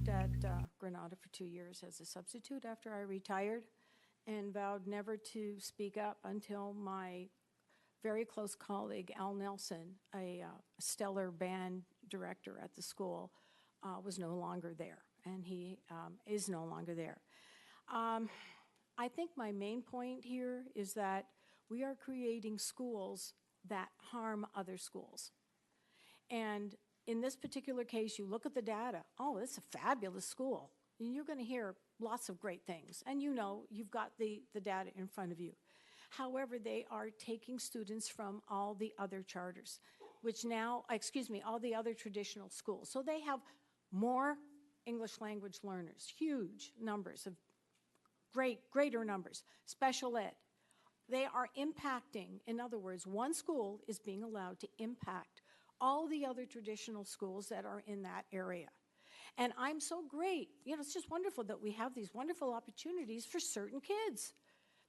worked at Granada for 2 years as a substitute after I retired and vowed never to speak up until my very close colleague, Al Nelson, a stellar band director at the school, was no longer there, and he is no longer there. I think my main point here is that we are creating schools that harm other schools. And in this particular case, you look at the data, oh, it's a fabulous school. And you're going to hear lots of great things. And you know, you've got the data in front of you. However, they are taking students from all the other charters, which now, all the other traditional schools. So they have more English language learners, huge numbers of greater numbers, special ed. They are impacting, in other words, one school is being allowed to impact all the other traditional schools that are in that area. And I'm so great, you know, it's just wonderful that we have these wonderful opportunities for certain kids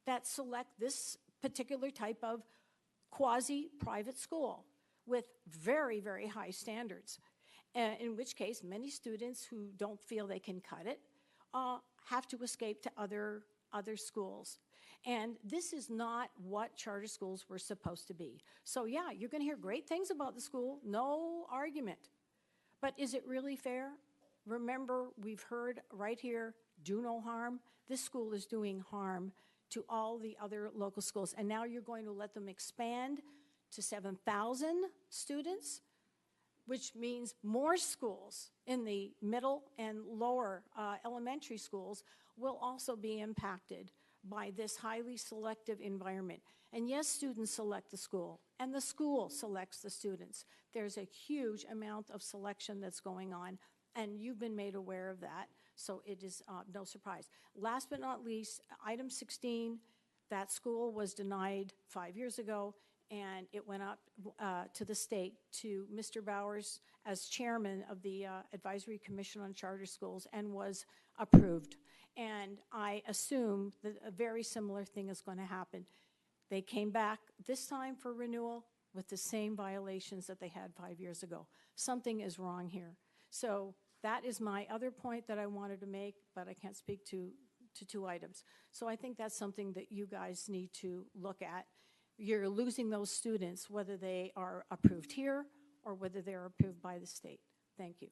that select this particular type of quasi-private school with very, very high standards, in which case many students who don't feel they can cut it have to escape to other schools. And this is not what charter schools were supposed to be. So yeah, you're going to hear great things about the school, no argument. But is it really fair? Remember, we've heard right here, do no harm. This school is doing harm to all the other local schools. And now you're going to let them expand to 7,000 students, which means more schools in the middle and lower elementary schools will also be impacted by this highly selective environment. And yes, students select the school, and the school selects the students. There's a huge amount of selection that's going on, and you've been made aware of that, so it is no surprise. Last but not least, item 16, that school was denied 5 years ago, and it went up to the state, to Mr. Bowers as chairman of the Advisory Commission on Charter Schools, and was approved. And I assume that a very similar thing is going to happen. They came back this time for renewal with the same violations that they had 5 years ago. Something is wrong here. So that is my other point that I wanted to make, but I can't speak to two items. So I think that's something that you guys need to look at. You're losing those students, whether they are approved here or whether they're approved by the state. Thank you.